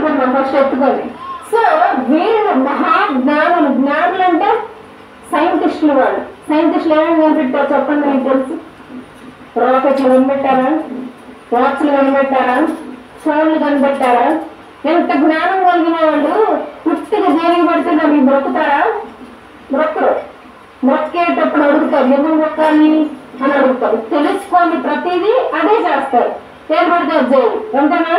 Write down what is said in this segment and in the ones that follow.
పడుకున్నాం ఫస్ట్ ఎత్తుకొని. సో వీళ్ళు మహాజ్ఞానులు. జ్ఞానులు అంటే సైంటిస్టులు. వాళ్ళు సైంటిస్టులు ఏమేమి కనిపెట్టారు చెప్పండి మీకు తెలుసు? రాకెట్లు కనిపెట్టారా, వాచ్లు కనిపెట్టారా, ఫోన్లు కనిపెట్టారా? ఎంత జ్ఞానం కలిగిన వాళ్ళు పుట్టిగా దేనికి పడితే నాకు బ్రొక్కుతారా? బ్రొక్కరు. మొక్కేటప్పుడు అడుగుతారు ఎందుకు మొక్కాలి అని అడుగుతారు. తెలుసుకొని ప్రతిదీ అదే చేస్తారు. ఏం పడితే చేయరు. అంతేనా?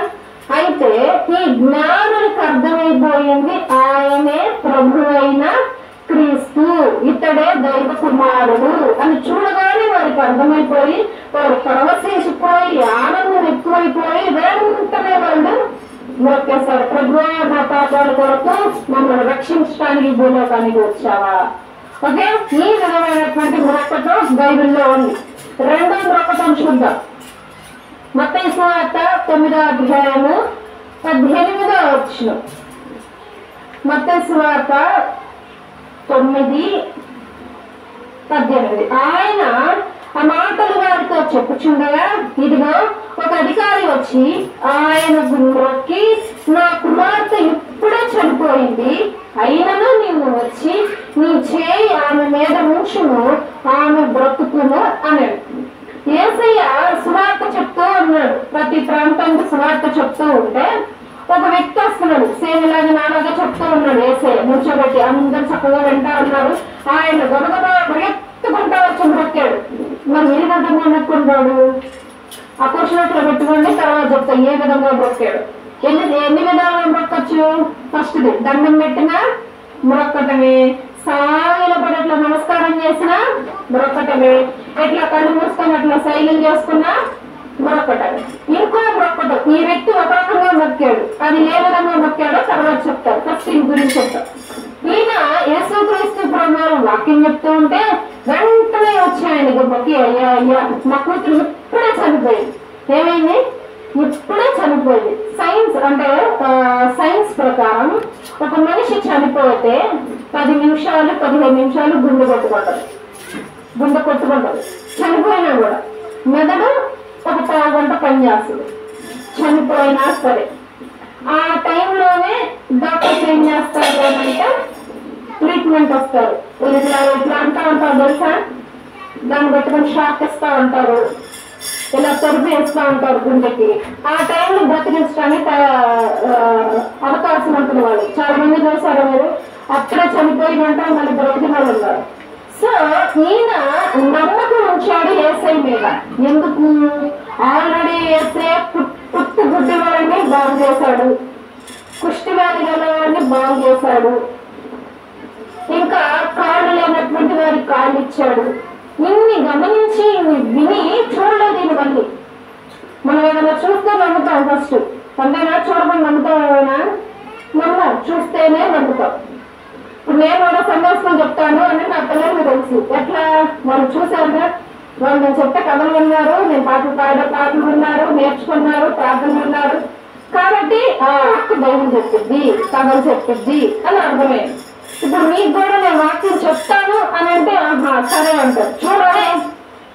అయితే ఈ జ్ఞానులకు అర్థమైపోయింది ఆయనే ప్రభు అయిన క్రీస్తు, ఇతడే దైవ కుమారుడు అని చూడగానే వారికి అర్థమైపోయి వారు పరవశించిపోయి ఆనందం ఎక్కువైపోయి వెంటనే వాళ్ళు మొక్కేశారు. ప్రభు నా పాపాల కొరకు మమ్మల్ని రక్షించడానికి భూలోకానికి వచ్చావా? ఓకే, ఈ విధమైనటువంటి మొక్కటం బైబిల్లో ఉంది. రెండో మొక్కటం చూద్దాం. మత్తయి సువార్త 9వ అధ్యాయము 18వ వచనం. మత్తయి సువార్త 9:18. ఆయన ఆ మాటలు వారితో చెప్పుచుండగా ఇదిగో ఒక అధికారి వచ్చి ఆయన మొక్కి, నా కుమార్తె ఇప్పుడే చనిపోయింది, అయినను నీవు వచ్చి నీ చేయి ఆమె మీద ఉంచును, ఆమె బ్రతుకును అన్నాడు. యేసయ్య సువార్త చెప్తూ ఉన్నాడు. ప్రతి ప్రాంతానికి సువార్త చెప్తూ ఉంటే ఒక వ్యక్తి వస్తున్నాడు. సేమిలాగా నాలాగా చెప్తూ ఉన్నాడు. యేసయ్య నిల్చోబెట్టి అందరు చక్కగా వింటా ఉన్నారు. ఆయన గొడవగా పరిగెత్తుకుంటా వచ్చి మొక్కాడు. మరి ఏ విధంగా మొక్కున్నాడు? ఆ క్వశ్చన్ పెట్టుకోండి, తర్వాత చెప్తా ఏ విధంగా మొక్కాడు. ఎన్ని విధాలుగా మొక్కచ్చు? ఫస్ట్ది దండం పెట్టినా మొక్కటమే, సాగిల పడి అట్లా నమస్కారం చేసినా మొక్కటమే, ఎట్లా కళ్ళు మూసుకొని అట్లా శైలం చేసుకున్నా మొక్కటమే. ఇంకో మొక్కటం ఈ వ్యక్తి ఒక రకంగా మొక్కాడు. అది ఏ విధంగా మొక్కాడో తర్వాత చెప్తారు. ఫస్ట్ ఈ గురించి చెప్తారు. ఈయన యేసుక్రీస్తు ప్రభువు వాక్యం చెప్తూ ఉంటే వెంటనే వచ్చి ఆయనకు మొక్కి, అయ్యా అయ్యా మా కూతురు ఇప్పుడే చనిపోయింది. ఏమైంది? ఇప్పుడే చనిపోయింది. సైన్స్ అంటే సైన్స్ ప్రకారం ఒక మనిషి చనిపోతే 10 నిమిషాలు 15 నిమిషాలు గుండె కొట్టుకుంటారు. చనిపోయినా కూడా మెదడు ఒక 10 గంట పనిచేస్తుంది. చనిపోయినా సరే ఆ టైంలోనే డాక్టర్స్ ఏం చేస్తారు అంటే ట్రీట్మెంట్ వస్తారు. ఇట్లా ఇట్లా అంటా ఉంటారు తెలుసా, దాన్ని పెట్టుకొని షాక్ ఇస్తూ ఉంటారు, ఇలా తెరిపి వేస్తూ ఉంటారు గుండెకి. ఆ టైంలో బ్రతికించడానికి అవకాశం ఉంటుంది. వాళ్ళు చాలా మంది చూసారు మీరు, అక్కడే చనిపోయినంటే మళ్ళీ బ్రతికిన వాళ్ళు ఉన్నారు. సో ఈయన నమ్మకం ఉంచాడు యేసయ్య మీద. ఎందుకు? ఆల్రెడీ యేసయ్య పుట్టు గుడ్డి వాళ్ళని బాగు చేశాడు, కుష్టి వ్యాధి గల వారిని బాగు చేశాడు, ఇంకా కాళ్ళు లేనటువంటి వారికి కాళ్ళు ఇచ్చాడు. ఇన్ని గమనించి విని చూడలేదు ఇవన్నీ. మనం ఏదైనా చూస్తే నమ్ముతాం ఫస్ట్. అంతేనా? చూడమని నమ్ముతాం. ఏమైనా నమ్మం, చూస్తేనే నమ్ముతాం. ఇప్పుడు నేను కూడా సందేశం చెప్తాను అని నా పిల్లలకు తెలుసు. ఎట్లా? వాళ్ళు చూశారు, వాళ్ళు నేను చెప్తే కథలు విన్నారు, నేను పాటలు విన్నారు, నేర్చుకున్నారు, ప్రార్థన విన్నారు. కాబట్టి అక్క దైవం చెప్తుంది, కథలు చెప్తుంది అని అర్థమైంది. ఇప్పుడు మీకు కూడా నేను వాక్యం చెప్తాను అని అంటే సరే అంటారు. చూడాలి,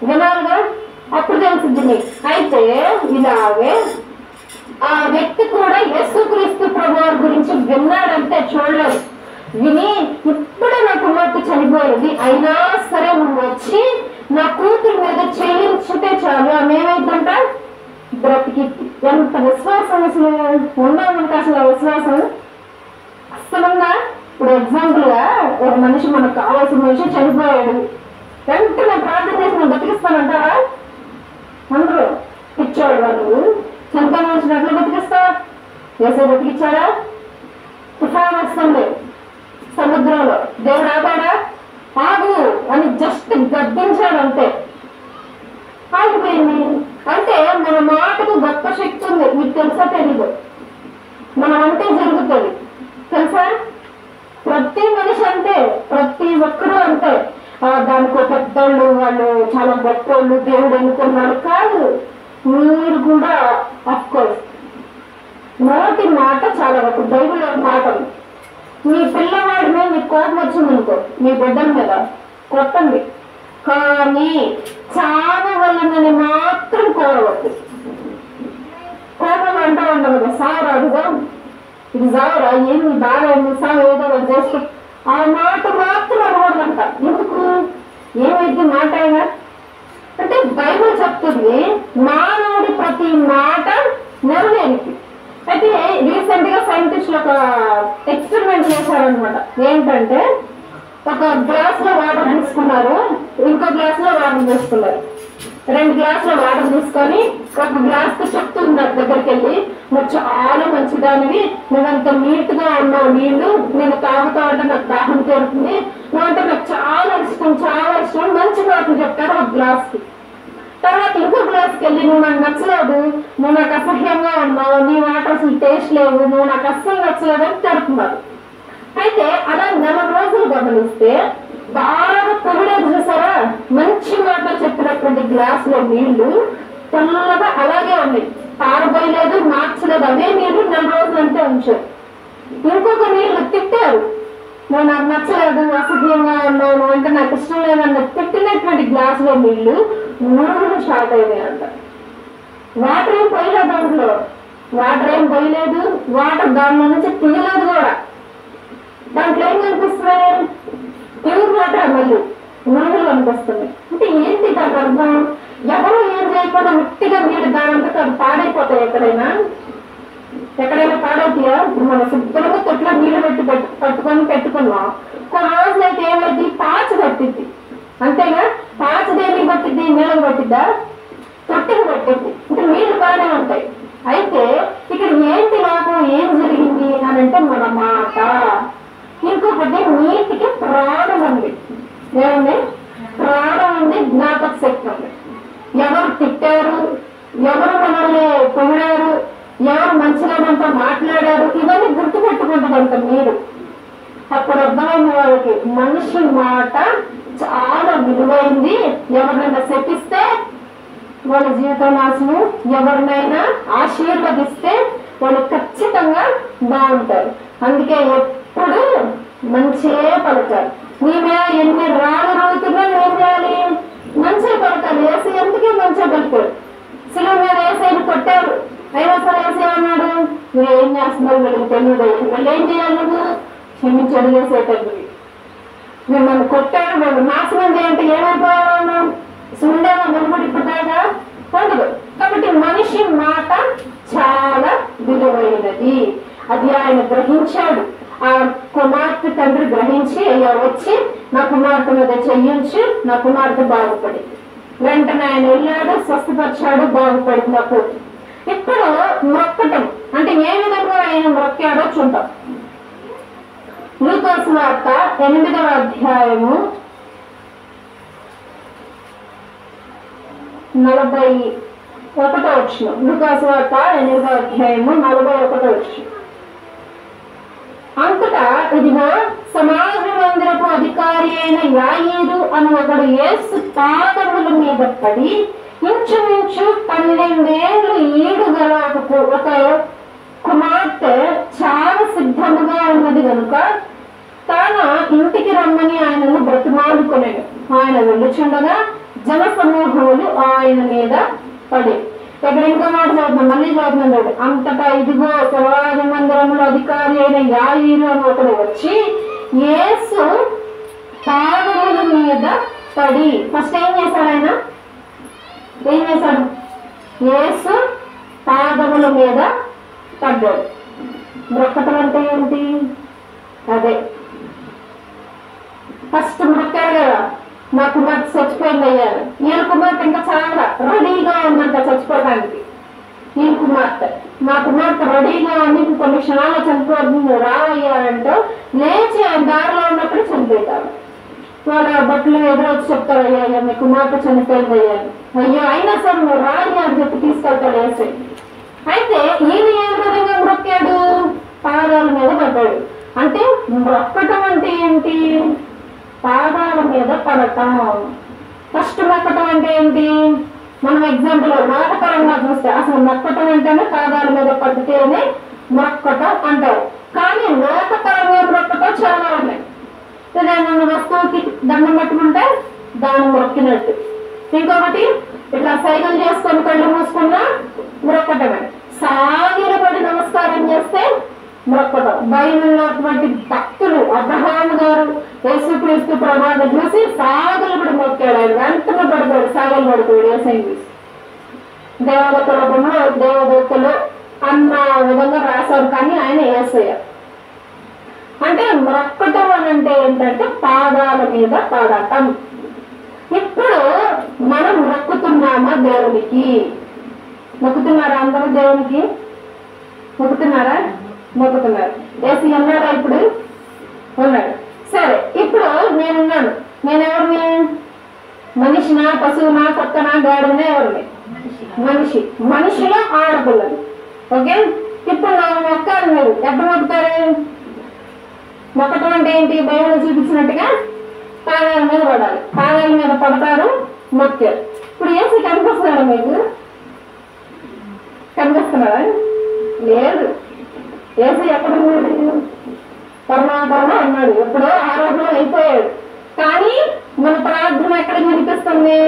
వినాలిగా, అప్పుడు తెలిసింది మీకు. అయితే ఇలాగే ఆ వ్యక్తి కూడా యేసుక్రీస్తు ప్రభువారి గురించి విన్నాడంటే చూడలేదు. విని ఇప్పుడే నా కుమార్తె చనిపోయింది, అయినా సరే నువ్వు వచ్చి నా కూతురు మీద చేయించితే చాలు, ఆమె ఏమైందంట బ్రతికి. ఎంత విశ్వాసం అసలు ఉందా మనకు? అసలు ఆ విశ్వాసం అస్సలుందా? ఇప్పుడు ఎగ్జాంపుల్ గా ఒక మనిషి, మనకు కావాల్సిన మనిషి చనిపోయాడు, వెంటనే ప్రార్థన చేసి మనం బతికిస్తానంటారా? అందరూ పిచ్చాడు. వాళ్ళు చనిపోయిన మనిషిని ఎట్లా బతికిస్తా? వేసే బతికిచ్చాడా? తుఫాన్ వస్తుంది సముద్రంలో, దేవుడు ఆపాడా? ఆగు అని జస్ట్ గద్దించాడు, అంతే ఆగిపోయింది. అంటే మన మాటకు గొప్ప శక్తి ఉంది. మీకు తెలుసా తెలీదు? మనం అంటే జరుగుతుంది తెలుసా? ప్రతి మనిషి అంతే, ప్రతి ఒక్కరూ అంతే. దానికి పెద్దోళ్ళు, వాళ్ళు చాలా గొప్పవాళ్ళు, దేవుడు ఎన్నుకున్నాడు కాదు. మీరు కూడా అఫ్కోర్స్ నోటి మాట చాలా గొప్ప. బైబిల్ మాట, మీ పిల్లవాడి మీద మీకు కోపం వచ్చిందనుకో, మీ బిడ్డల మీద కొట్టండి, కానీ చావవలనని మాత్రం కోరవద్దు. కోపం అంటూ ఉండదు కదా, సారాదుగా ఇది జావరా ఏమి బాగా ఉంది సాగు ఏదో ఒకటి చేసుకో ఆ మాట మాత్రం అనకూడదంట. ఎందుకు? ఏమైంది మాట అయినా అంటే బైబిల్ చెప్తుంది మానవుడి ప్రతి మాట నెరవేరికి. అయితే రీసెంట్ గా సైంటిస్టులు ఒక ఎక్స్పెరిమెంట్ చేశారనమాట. ఏంటంటే ఒక గ్లాస్ లో వాటర్ తీసుకున్నారు, ఇంకో గ్లాస్ లో వాటర్ తీసుకున్నారు. 2 గ్లాసుల వాటర్ తీసుకొని ఒక గ్లాస్ తో చెప్తున్నారు దగ్గరికి వెళ్ళి, నువ్వు చాలా మంచిదానివి, నువ్వంత నీట్ గా ఉన్నావు, నీళ్లు నేను తాగుతా అంటే నాకు దాహం తీరుతుంది, నువ్వంటే నాకు చాలా ఇష్టం మంచి మాటలు చెప్తారు ఒక గ్లాస్ కి. తర్వాత ఇంకో గ్లాస్కి వెళ్ళి నువ్వు నాకు నచ్చలేదు, నువ్వు నాకు అసహ్యంగా ఉన్నావు, నీ వాటర్ అసలు టేస్ట్ లేవు, నువ్వు నాకు అస్సలు నచ్చలేదు అని తిడుతున్నారు. అయితే అలా 4 రోజులు గమనిస్తే బాగా పొగిడేది చూసారా, మంచి మాటలు చెప్పినటువంటి గ్లాస్ లో నీళ్లు తెల్లగా అలాగే ఉన్నాయి, పారబోయలేదు, మార్చలేదు, అవే నీళ్లు 4 రోజులు అంటే ఉంచారు. ఇంకొక నీళ్లు తిట్టారు, నువ్వు నాకు నచ్చలేదు, అసహ్యంగా ఉన్నావు అంటే నాకు ఇష్టం లేదన్న తిట్టినటువంటి గ్లాస్ లో నీళ్లు 3 రోజులు స్టార్ట్ అయినాయి అంట. వాటర్ ఏం పోయలేదు, దాంట్లో వాటర్ ఏం పోయలేదు, వాటర్ దానిలో నుంచి తీయలేదు కూడా. దాంట్లో ఏం కనిపిస్తున్నాయి? ప్యూర్ వాటర్ మళ్ళీ మురుగులు కనిపిస్తుంది. అంటే ఏంటి దాని అర్థం? ఎవరు ఏం చేయకుండా ముట్టిగా నీళ్ళు దానంతకు అది పాడైపోతాయి. ఎక్కడైనా పాడవుతాయా? మనం శుభ్రంగా తొట్లో నీళ్ళు పెట్టుకున్నాం, కొన్ని రోజులు అయితే ఏమైంది, పాచి పట్టిద్ది. అంతేగా, పాచి దేనికి పట్టిద్ది? నీళ్ళకి పట్టిద్దా? తొట్టికి పట్టిద్ది. అంటే నీళ్లు బాగానే ఉంటాయి. అయితే ఇక్కడ ఏంటి లాభం, ఏం జరిగింది అని అంటే మన మాట. ఇంకొకటి నీటికి ప్రాణం ఉంది. ఏముంది? ప్రాణం ఉంది, జ్ఞాపక శక్తి ఉంది. ఎవరు తిట్టారు, ఎవరు మనల్ని పొగిడారు, ఎవరు మంచిగానంతా మాట్లాడారు, ఇవన్నీ గుర్తుపెట్టుకుంటుందంట మీరు. అప్పుడు అర్థమైన వాళ్ళకి మనిషి మాట చాలా విలువైంది. ఎవరినైనా శపిస్తే వాళ్ళ జీవిత నాశనం, ఎవరినైనా ఆశీర్వదిస్తే వాళ్ళు ఖచ్చితంగా బాగుంటారు. అందుకే ఎప్పుడు మంచిగా పలకాలి. నీ మీద ఎన్ని రాళ్ళు రాలుతున్నా ఏం చేయాలి? మంచిగా పలకాలి. ఏసీ ఎందుకే మంచిగా పలికాడు. శిలువ మీద ఏసైని కొట్టారు, అయినా సరే ఏసీ అన్నాడు, మీరు ఏం చేస్తున్నారు వీళ్ళకి తెలియదు, వీళ్ళు ఏం చేయాలి? నువ్వు క్షమించడు చేసేటప్పుడు మిమ్మల్ని కొట్టాడు, మేము నాశనం చేయంటే ఏమైపోయాను? సుండేమో వెలుబడి ఇప్పుడుదాకా ఉండదు. కాబట్టి మనిషి మాట చాలా విలువైనది. అది ఆయన గ్రహించాడు. ఆ కుమార్తె తండ్రి గ్రహించి అయ్యా వచ్చి నా కుమార్తె మీద చెయ్యించి నా కుమార్తె బాగుపడింది. వెంటనే ఆయన వెళ్ళాడు, స్వస్థపరిచాడు, బాగుపడింది నా కూతురు. ఇప్పుడు మొక్కటం అంటే ఏ విధంగా ఆయన మొక్కాడో చూద్దాం. లూకా సువార్త 8వ అధ్యాయము 41వ వచనం. లూకా సువార్త 8వ అధ్యాయము 41వ వచనం. అంతటా ఇదిగో సమాజ మందిరపు అధికారి అయిన యాయీరు అని ఒకడు యేసు పాదముల మీద పడి ఇంచుమించు 12 ఏళ్ళు ఈడు గల ఒక కుమార్తె చాలా సిద్ధముగా ఉన్నది కనుక తన ఇంటికి రమ్మని ఆయనను బ్రతిమాలుకొనెను. ఆయన వెళ్ళుచుండగా జన సమూహములు ఆయన మీద పడి. ఇక్కడ ఇంకో మాట చదువుతున్నాం, మళ్ళీ చదువుతున్నాడు. అంతటా ఇదిగో సమాజ మందిరముల అధికారి అయిన యాయీరు అని ఒకడు వచ్చి యేసు పాదముల మీద పడి. ఫస్ట్ ఏం చేశాడు ఆయన? ఏం చేశాడు? యేసు పాదముల మీద పడ్డాడు. మొక్కటం అంటే ఏంటి? అదే ఫస్ట్ మొక్కాడు కదా, నా కుమార్తె చచ్చిపోయింది అయ్యారు. ఈయన కుమార్తె ఇంకా చాలా రెడీగా ఉందంట చచ్చిపోవడానికి. ఈయన కుమార్తె, మా కుమార్తె రెడీగా ఉంది, కొన్ని క్షణాల్లో చనిపోతుంది, రావయ్యారంటూ లేచి ఆయన దారిలో ఉన్నప్పుడు చనిపోతారు. వాళ్ళ బట్టలు ఎదురొచ్చి చెప్తారు, అయ్యా మీ కుమార్తె చనిపోయింది అయ్యారు. అయ్యో అయినా సరే నువ్వు రాయి అని చెప్పి తీసుకెళ్తాడు వేసి. అయితే ఈయన ఏ విధంగా మొక్కాడు? పాదాల మీద పడ్డాడు. అంటే మొక్కటం అంటే ఏంటి? పాదాల మీద పడటం. ఫస్ట్ మొక్కటం అంటే ఏంటి? మనం ఎగ్జాంపుల్ నాటకరంగా చూస్తే అసలు మొక్కటం అంటేనే పాదాల మీద పడితేనే మొక్కటం అంటారు. కానీ నాటకరంగా మొక్కటం చాలా ఉన్నాయి. ఏదైనా వస్తువుకి దండం పెట్టుకుంటే దాన్ని మొక్కినట్టు. ఇంకొకటి ఇట్లా సైకిల్ చేసుకొని కళ్ళు మూసుకున్నా మొక్కటమే. సాగిలపడి నమస్కారం చేస్తే మొక్కటం. బయలున్నటువంటి భక్తులు అబ్రహాము గారు యేసుక్రీస్తు ప్రభావం చూసి సాగలు కూడా మొక్కాడు. ఆయన వెంటనే పడిపోయాడు, సాగలు పడిపోయాడు యేసయ్యని చూసి. దేవదత్త రూపంలో దేవదత్తలు అన్న విధంగా రాశారు, కానీ ఆయన యేసయ్య. అంటే మొక్కటం అని అంటే ఏంటంటే పాదాల మీద పడటం. ఇప్పుడు మనం మొక్కుతున్నామా దేవునికి? మొక్కుతున్నారా అందరూ దేవునికి? మొక్కుతున్నారా? మొక్కుతున్నారు. ఏసీ ఉన్నారా? ఇప్పుడు ఉన్నాడు. సరే, ఇప్పుడు నేనున్నాను. నేనెవరిని? మనిషినా, పశువునా, పక్కనా, గాడినా? ఎవరిని? మనిషి. మనిషిలో ఆడపిల్లలు. ఓకే, ఇప్పుడు నా మొక్కాలి. మీరు ఎప్పుడు మొక్కుతారు? మొక్కటం అంటే ఏంటి? బైబిల్ చూపించినట్టుగా పాదాల మీద పడాలి. పాదాల మీద పడతారు, మొక్కారు. ఇప్పుడు ఏసీ కనిపిస్తున్నాడా మీకు? కనిపిస్తున్నాడా? లేదు. ఏసీ ఎక్కడ ఉన్నాడు? పరమాత్మలో ఉన్నాడు. ఎప్పుడో ఆరోగ్యం అయిపోయాడు. కానీ మన ప్రార్థన ఎక్కడ వినిపిస్తుంది?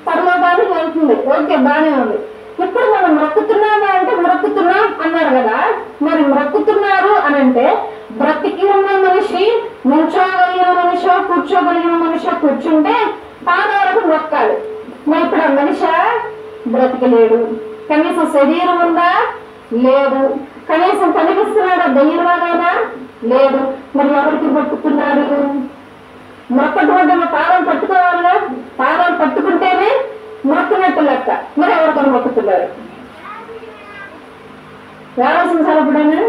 పరలోకానికి వెళ్తుంది. ఓకే, బాగానే ఉంది. ఇప్పుడు మనం మొక్కుతున్నామా అంటే మొక్కుతున్నాం అన్నారు కదా. మరి మొక్కుతున్నారు అని అంటే బ్రతికి ఉన్న మనిషి, నుంచోగలిగిన మనిషి, కూర్చోగలిగిన మనిషి కూర్చుంటే పాదాలకు మొక్కాలి. మరి ఇప్పుడు ఆ మనిషి బ్రతికలేడు. కనీసం శరీరం ఉందా? లేదు. కనీసం కనిపిస్తున్నాడా? దయ్యంలాగా? లేదు. మరి ఎవరికి మొక్కుతున్నారు? మొక్కటువంటి పాదాలు పట్టుకోవాలిగా. పాదాలు పట్టుకుంటేనే మొక్కున్నట్టు లెక్క. మరి ఎవరికొని మొక్కుతున్నారు? ఆలోచించాలి ఎప్పుడైనా.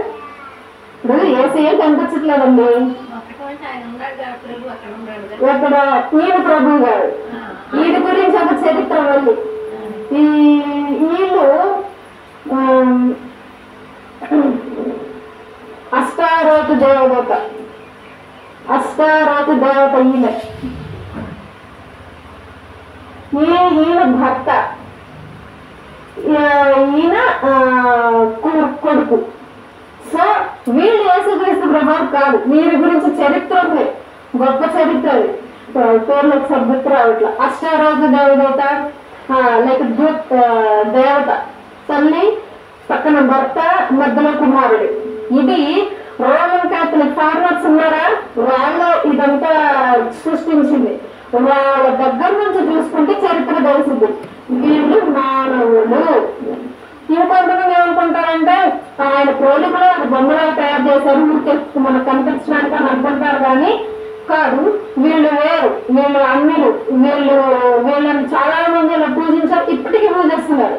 ఇప్పుడు ఏసీ కనిపించట్లేదండి. ఎక్కడ? ఈయన ప్రభు గారు. వీడి గురించి ఒక చరిత్ర మళ్ళీ. వీళ్ళు అష్టారోతు దేవత. అష్టారోతు దేవత ఈయన భర్త, ఈయన కొడుకు. సో వీళ్ళు యేసుక్రీస్తు ప్రభావం కాదు. వీరి గురించి చరిత్ర ఉంది, గొప్ప చరిత్ర. అది పేర్లకు సభ్యత రావట్ల. అష్టారోతు దేవత లైక్ దేవత, తల్లి, పక్కన భర్త, మధ్యలో కుమారుడు. ఇది రోమన్ క్యాథలిక్ ఫార్మర్స్ ఉన్నారా, వాళ్ళు ఇదంతా సృష్టించింది. వాళ్ళ దగ్గర నుంచి చూసుకుంటే చరిత్ర తెలిసింది. వీళ్ళు మానవులు. ఇంకొంతమంది ఏమనుకుంటారంటే ఆయన పోలికలో బొమ్మలు తయారు చేశారు, మనకు కనిపించడానికి అని అనుకుంటారు. కానీ కాదు, వీళ్ళు వేరు. వీళ్ళు అన్యులు. వీళ్ళని చాలా మంది ఇలా పూజించారు, ఇప్పటికీ పూజిస్తున్నారు.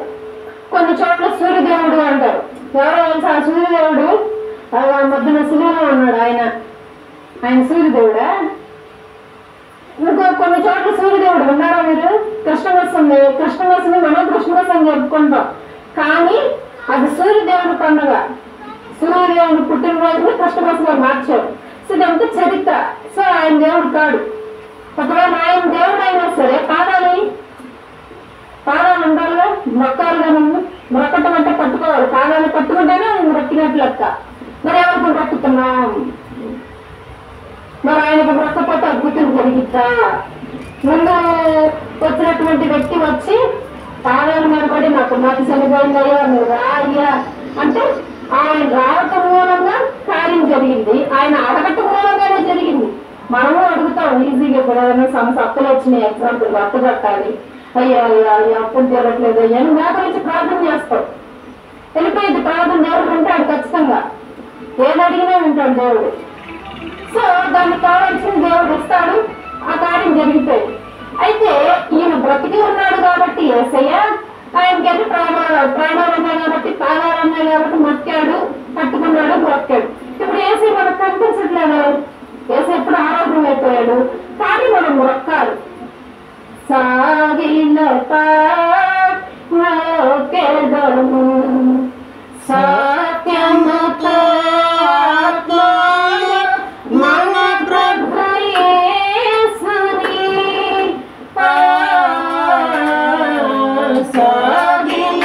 కొన్ని చోట్ల సూర్యదేవుడు అంటారు. ఎవరో తెలుసా? సూర్యదేవుడు మధ్యన శిలువలో ఉన్నాడు. ఆయన సూర్యదేవుడా? ఇంకో కొన్ని చోట్ల సూర్యదేవుడు ఉన్నారా? మీరు కృష్ణమాసం మనం కృష్ణమాసం జరుపుకుంటాం, కానీ అది సూర్యదేవుడి పండుగ. సూర్యదేవుడు పుట్టినరోజుని కృష్ణమాసంలో మార్చారు. సో ఇదంతా చరిత్ర. సో ఆయన దేవుడు కాడు. ఒకవేళ ఆయన దేవుడు అయినా సరే పాదాలు ఉండాలిగా, మొక్కాలుగా. మొక్కటం అంటే పట్టుకోవాలి. పాదాలు పట్టుకుంటేనే మొక్కినట్లు లెక్క. మరి ఎవరికి మొక్కుతున్నాం? మరి ఆయనకు మొక్కపోతే అద్భుతం జరిగిద్దా? ముందు వచ్చినటువంటి వ్యక్తి వచ్చి పాదాల మీద పడి నాకు మతి చనిపోయిందయ్యా, నువ్వు రాయ్యా అంటే ఆయన రావటం మూలంగా కార్యం జరిగింది. ఆయన అడగటం మూలంగానే జరిగింది. మనము అడుగుతాం ఈజీగా. ఇప్పుడు ఏదైనా సమస్య అప్పులు వచ్చినాయి, ఎగ్జాంపుల్ అప్పు కట్టాలి, అయ్యా అప్పులు తీరట్లేదు అయ్యా అని నా గురించి ప్రార్థన చేస్తాం. వెళ్ళిపోయింది ప్రార్థన. దేవుడు వింటాడు ఖచ్చితంగా. ఏది అడిగినా వింటాడు దేవుడు. సో దానికి కావాల్సిన దేవుడు ఇస్తాడు. ఆ కార్యం జరిగిపోయింది. అయితే ఈయన బ్రతికి ఉన్నాడు కాబట్టి యేసయ్య ఆయనకైతే ప్రాణాలు ఉన్నాయి కాబట్టి, పాదాలు ఉన్నాయి కాబట్టి మొక్కాడు, పట్టుకున్నాడు, మొక్కాడు. ఇప్పుడు యేసయ్య మనకు కనిపించట్లేదు. యేసయ్య ఎప్పుడు ఆరోగ్యం అయిపోయాడు, కానీ మనం మొక్కాలి. సాగిన సత్యముతో మన ప్రభు యేసుని సాగిన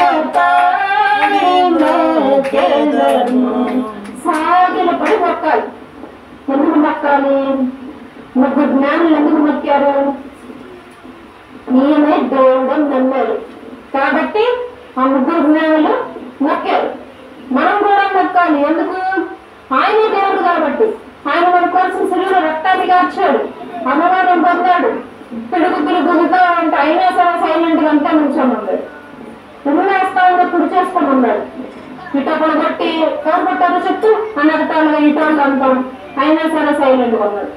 ఆయనే దేవుడు కాబట్టి ఆయన మన కోసం సిలువలో రక్తాన్ని కార్చాడు, అమ్మవారిని పొందాడు, పిడుగుతా అంటే అయినా సరే సైలెంట్ గా అంతా నుంచోమన్నాడు. ఉమ్మేస్తాను కుడి చేసుకొని ఉన్నాడు. ఇటొకడు బట్టి ఎవరు పట్టారో చెప్తూ అనగటాలుగా ఇటోళ్ళు అంటాం, అయినా సరే సైలెంట్ గా ఉన్నాడు.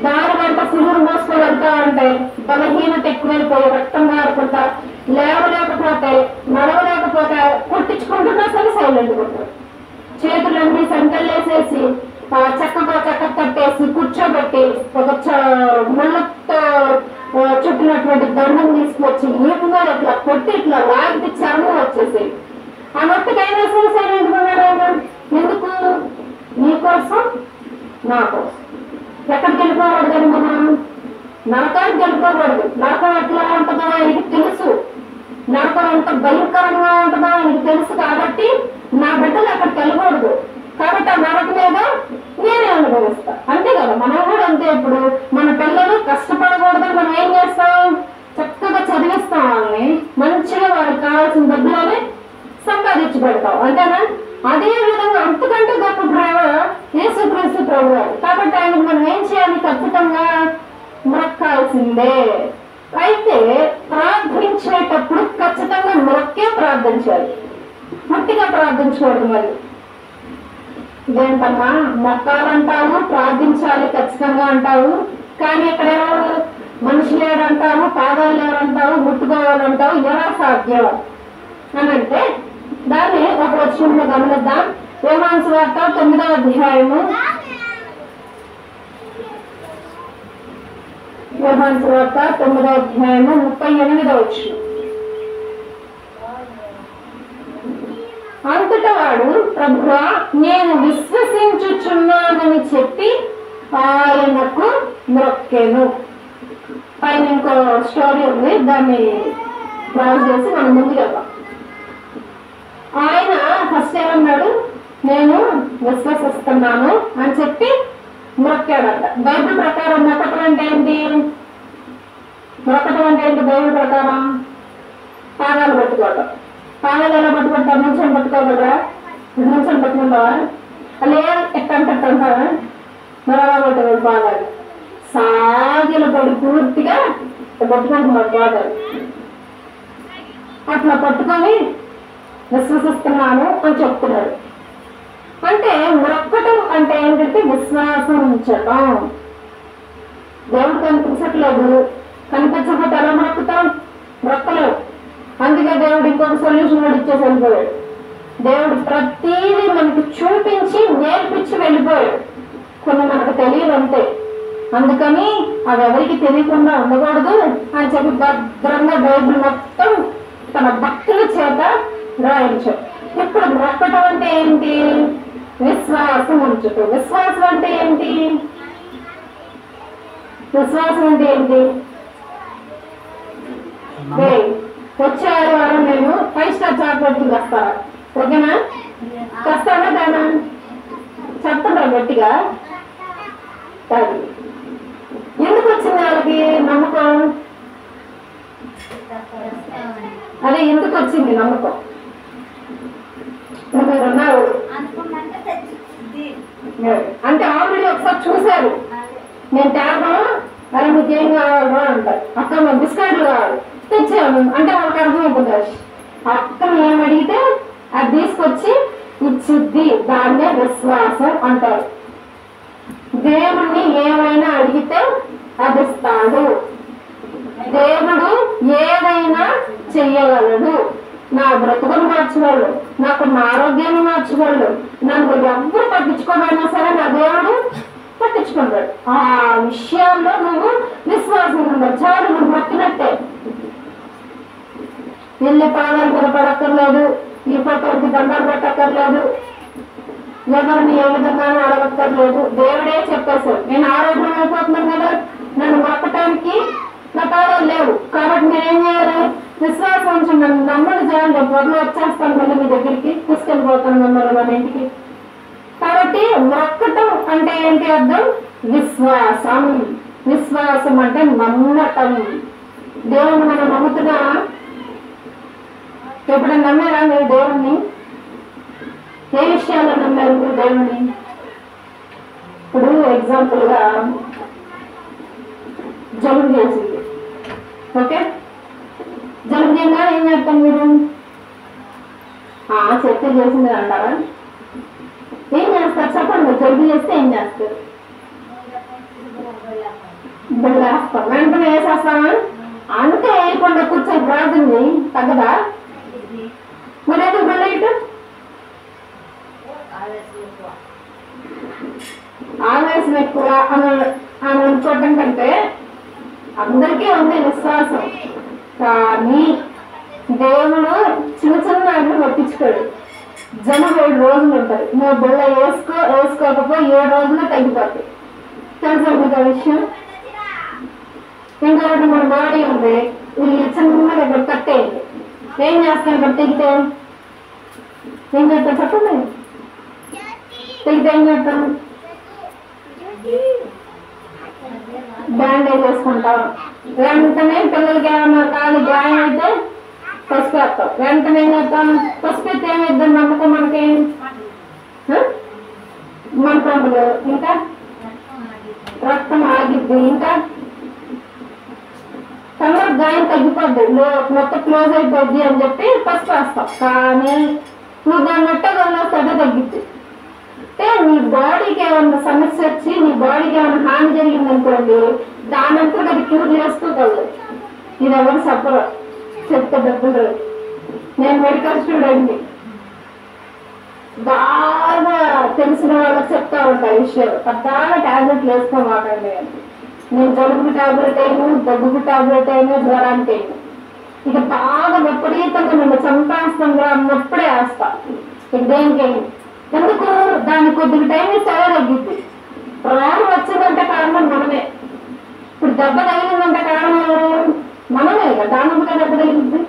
దారి వెంట సిలువను మోసుకొని వెళ్తా అంటే బలహీనత ఎక్కువైపోయి రక్తం కారకుండా లేవలేకపోతే నడవలేకపోతే కొట్టించుకుంటున్నా సరే సైలెంట్ గా ఉంటాడు. చేతులన్నీ సంకల్లేసేసి చక్కగా కట్టేసి కూర్చోబెట్టి ఒక ముళ్ళతో చుట్టినటువంటి దండం తీసుకొచ్చి ఏపుగా ఇట్లా కొట్టి ఇట్లా లాగితే చర్మం వచ్చేసి ఆ నొట్టికైనా సరే సైలెంట్ ఉన్నాడు. ఎందుకు? నీకోసం నా కోసం. ఎక్కడికి వెళ్ళిపోకూడదు అని మనం నరకానికి వెళ్ళిపోకూడదు. నరకం ఎట్లా ఉంటుందో ఆయనకి తెలుసు, నరకం ఎంత భయంకరంగా ఉంటుందో ఆయనకి తెలుసు. కాబట్టి నా బిడ్డలు అక్కడికి వెళ్ళకూడదు. కాబట్టి ఆ నరకం మీద నేనే అనుభవిస్తా. అంతే కదా, మనం కూడా అంతే. ఇప్పుడు మన పిల్లలు కష్టపడకూడదని మనం ఏం చేస్తాం? చక్కగా చదివిస్తాం, వాళ్ళని మంచిగా వాళ్ళకి కావాల్సిన డబ్బులని సంపాదించి పెడతాం, అంతేనా? అదే విధంగా అంతకంటే గొప్ప డ్రైవర్ యేసుక్రీస్తు ప్రభు గారు. కాబట్టి ఆయనకు మనం ఏం చేయాలి? ఖచ్చితంగా మొక్కాల్సిందే. అయితే ప్రార్థించేటప్పుడు ఖచ్చితంగా మొక్కే ప్రార్థించాలి, మట్టిగా ప్రార్థించకూడదు. మరి ఇదేంటమ్మా మొక్కాలంటావు, ప్రార్థించాలి ఖచ్చితంగా అంటావు, కానీ ఇక్కడ మనిషి లేడంటావు, పాదాలు లేరంటావు, ముట్టుకోవాలంటావు, ఎలా సాధ్యం అని అంటే దాన్ని ఒక వచనంలో గమనిద్దాం. యోహాను సువార్త 9వ అధ్యాయము, యోహాను సువార్త 9వ అధ్యాయము 38వ వచనం. అంతటా వాడు ప్రభువా నేను విశ్వసించుచున్నానని చెప్పి ఆయనకు మొక్కెను. పైన ఇంకో స్టోరీ ఉంది, దాన్ని బ్రౌజ్ చేసి మనం ముందుకు వెళ్దాం. ఆయన ఫస్ట్ ఏమన్నాడు? నేను విశ్వసిస్తున్నాను అని చెప్పి మొక్కాడట. బైబిల్ ప్రకారం మొక్కటం అంటే ఏంటి? మొక్కటం అంటే ఏంటి బైబిల్ ప్రకారం? పాదాలు పట్టుకోవటం. పాదాలు ఎలా పట్టుకుంటావు? నుంచొని పట్టుకోగలరా? నుంచొని పట్టుకుంటావా? అలా ఎట్టంటావా? మరలా పట్టుకోవాలి. పాదాలు సాగిల పడి పూర్తిగా పట్టుకుంటున్నారు పాదాలు. అట్లా పట్టుకొని విశ్వసిస్తున్నాను అని చెప్తున్నాడు. అంటే మొక్కటం అంటే ఏంటంటే విశ్వాసం ఉంచటం. దేవుడు కనిపించట్లేదు, కనిపించకపోతే ఎలా మొక్కుతాం? మొక్కలేవు. అందుకే దేవుడు ఇంకొక సొల్యూషన్ కూడా ఇచ్చేసి వెళ్ళిపోయాడు. దేవుడు ప్రతిదీ మనకి చూపించి నేర్పించి వెళ్ళిపోయాడు. కొన్ని మనకు తెలియదు అంతే. అందుకని అవి ఎవరికి తెలియకుండా ఉండకూడదు అని చెప్పి భద్రంగా బైబిల్ మొత్తం తన భక్తుల చేత రాయించాడు. ఇప్పుడు మొక్కటం అంటే ఏంటి? విశ్వాసం ఉంచుతూ. విశ్వాసం అంటే ఏంటి? విశ్వాసం అంటే ఏంటి? వచ్చే ఆదివారం నేను 5 స్టార్ చాక్లెట్ వస్తాను, ఓకేనా? వస్తానా దానా? చెప్తారా గట్టిగా? అది ఎందుకు వచ్చింది వాళ్ళకి నమ్మకం? అదే ఎందుకు వచ్చింది నమ్మకం? మీరున్నారు అంటే ఆల్రెడీ ఒకసారి చూశారు, నేను తేడా అరే మీకేం కావాలో అంటారు. అక్క మేము బిస్కెట్లు కావాలి తెచ్చాము అంటే వాళ్ళకి అర్థమైపోతుంది. అక్కడ ఏమడిగితే అది తీసుకొచ్చి ఇచ్చిద్ది, దాన్నే విశ్వాసం అంటారు. దేవుణ్ణి ఏమైనా అడిగితే అది ఇస్తాడు. దేవుడు ఏదైనా చెయ్యగలడు. నా బ్రతుకును మార్చగలడు, నాకు నా ఆరోగ్యాన్ని మార్చగలడు. నన్ను ఎవరు పట్టించుకోమైనా సరే నా దేవుడు పట్టించుకుంటాడు. ఆ విషయాల్లో నువ్వు విశ్వాసం ఉండాలి. చాలు, నువ్వు పట్టినట్టే. వెళ్ళి పాదాలు కనపడక్కర్లేదు, ఈ ఫోటోకి దండాలు పెట్టక్కర్లేదు, ఎవరిని ఏ విధంగా అడగక్కర్లేదు. దేవుడే చెప్పేశాడు, నేను ఆరోగ్యం అయిపోతున్నాను కదా, నన్ను మొక్కటానికి నా పాదాలు లేవు. కాబట్టి నేనేం చేయాలి? విశ్వాసం ఉంచి నన్ను నమ్మని చేయాలి. త్వరలో వచ్చేస్తాను, మళ్ళీ మీ దగ్గరికి తీసుకెళ్ళిపోతాను మిమ్మల్ని మన ఇంటికి. కాబట్టి మొక్కటం అంటే ఏంటి అర్థం? విశ్వాసం. విశ్వాసం అంటే నమ్మటం. దేవుని మనం నమ్ముతున్నా? ఎప్పుడైనా నమ్మారా మీరు దేవుణ్ణి? ఏ విషయాల్లో నమ్మారు? ఏమని? ఇప్పుడు ఎగ్జాంపుల్గా జలుబు చేసింది, ఓకే? జలుబు చేయగా ఏం చేస్తాం మీరు? చెత్త చేసింది అంటారా? ఏం చేస్తారు చెప్పండి? జలుబు చేస్తే ఏం చేస్తారు? వేస్తాం, వెంటనే వేసేస్తామా? అంతే వేయకుండా కూర్చొని ప్రార్థన తగ్గదా? మరి ఎందుకు బెల్లైట్? ఆవేశం ఎక్కువ అని అనుకోవటం కంటే అందరికీ ఉంది విశ్వాసం, కానీ దేవుడు చిన్న చిన్న వాటిని పట్టించుకోడు. జనం 7 రోజులు ఉంటారు, నువ్వు బిళ్ళ వేసుకోకపోయి 7 రోజులు తగ్గిపోతాయి. తెలుసా మీకు ఆ విషయం? ఇంకొకటి మన బాడీ ఉంది, ఇది చిన్నగా ఇక్కడ కట్టేయండి. ఏం చేస్తాను ఇక్కడ తెగితే? ఏం చేస్తాను చెప్పండి? తెగితే ఏం చేస్తాను? బ్యాండేజ్ వేసుకుంటాం. వెంటనే పిల్లలకి ఏమన్నా కాలు గాయం అయితే పసుపు వేస్తాం. వెంటనే ఏం చేస్తాం? పసుపు అయితే ఏమైద్దాం నమ్మకం మనకి? మంటలు, ఇంకా రక్తం ఆగిద్ది, ఇంకా తొందరగా గాయం తగ్గిపోద్ది, మొత్తం క్లోజ్ అయిపోద్ది అని చెప్పి పసుపు వేస్తాం. కానీ నువ్వు దాన్ని నెట్టగా వదిలేస్తే తగ్గిద్ది. అంటే నీ బాడీకి ఏమన్నా సమస్య వచ్చి నీ బాడీకి ఏమైనా హాని జరిగింది అనుకోండి, దానంతా అది క్యూర్ చేసుకోగలదు. ఇది ఎవరు చెప్పరు, చెప్తే డబ్బులు. నేను మెడికల్ స్టూడెంట్ని, బాగా తెలిసిన వాళ్ళకి చెప్తా ఉంటా విషయాలు. పెద్దగా టాబ్లెట్లు వేసుకోమాకండి. నేను జలుబుకి టాబ్లెట్ అయినా, దగ్గుకు టాబ్లెట్ అయినా, జ్వరానికి అయినా, ఇక బాగా విపరీతంగా నన్ను చంపేస్తాను అన్నప్పుడే వేస్తా. ఇక దేనికైనా ఎందుకు? దానికి కొద్దిగా టైం ఇస్తే తగ్గిద్ది. రోగం వచ్చిందంటే కారణం మనమే. ఇప్పుడు దెబ్బ తగిలిందంటే కారణం ఎవరు? మనమే. దానికి దెబ్బ తగిలిద్ది,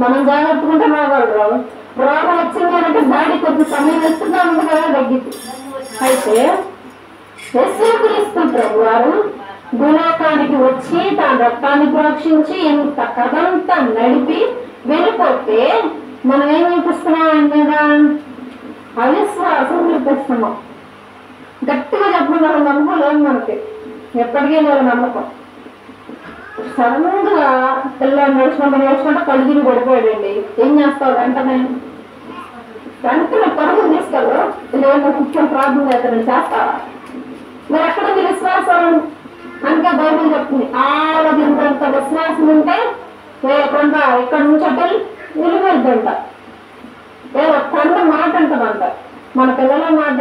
మనం జాగ్రత్తగా ఉంటే రాగలరు. రోగం వచ్చింది అంటే దాడి కొద్ది సమయం ఇస్తే దానికి కదా తగ్గిద్ది. అయితే యేసుక్రీస్తు వారు భూలోకానికి వచ్చి తన రక్తాన్ని ప్రోక్షించి ఎంత కథంతా నడిపి వెళ్ళిపోతే మనం ఏం చూపిస్తున్నాం ఆయన మీద? అవిశ్వాసం చూపిస్తున్నాం. గట్టిగా చెప్పడం నమ్మకం లేదు మనకి, ఎప్పటికీ లేదు నమ్మకం. సడన్ గా పిల్లలు నడుచుకుంటూ కళ్ళు పడిపోయాడండి, ఏం చేస్తావు? వెంటనే పరుగులు తీసుకెళ్ళు, లేదు కూర్చొని ప్రార్థన చేస్తాను చేస్తావా? మరి ఎక్కడ మీ విశ్వాసం? అందుకే బైబిల్ చెప్తుంది, ఆలోచించేంత విశ్వాసం ఉంటే కొండ ఇక్కడ నుంచి అంటే నిలువెద్దంట. ఏదో కొండ మాట అంటదంట, మన పిల్లల మాట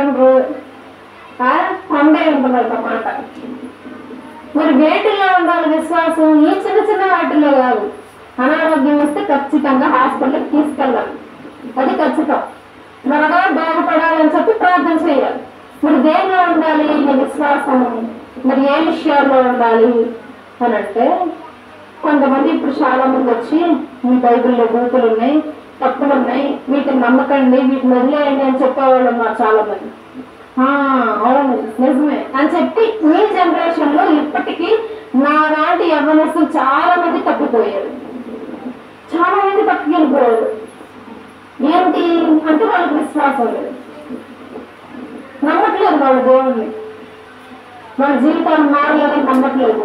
కొండే ఉంటుందంట మాట. మరి వేటిలో ఉండాలి విశ్వాసం? ఈ చిన్న చిన్న వాటిలో కాదు. అనారోగ్యం వస్తే ఖచ్చితంగా హాస్పిటల్కి తీసుకెళ్ళాలి, అది ఖచ్చితం. త్వరగా బాగుపడాలని చెప్పి ప్రార్థన చేయాలి. మరి దేనిలో ఉండాలి ఈ విశ్వాసం? మరి ఏ విషయాల్లో ఉండాలి అని అంటే, కొంతమంది ఇప్పుడు చాలా మంది వచ్చి మీ బైబిల్లో బూతులు ఉన్నాయి, తప్పులు ఉన్నాయి, వీటిని నమ్మకండి, వీటిని వదిలేయండి అని చెప్పేవాళ్ళు ఉన్నారు చాలా మంది. అవును నిజమే అని చెప్పి ఈ జనరేషన్ లో ఇప్పటికీ నాలాంటి యవ్వనస్తులు చాలా మంది తప్పిపోయారు, చాలా మంది తప్పికెళ్ళిపోయారు. ఏంటి అంటే వాళ్ళకి విశ్వాసం లేదు, నమ్మట్లేదు వాళ్ళ దేవుణ్ణి, వాళ్ళ జీవితాలు మారలేదని నమ్మట్లేదు,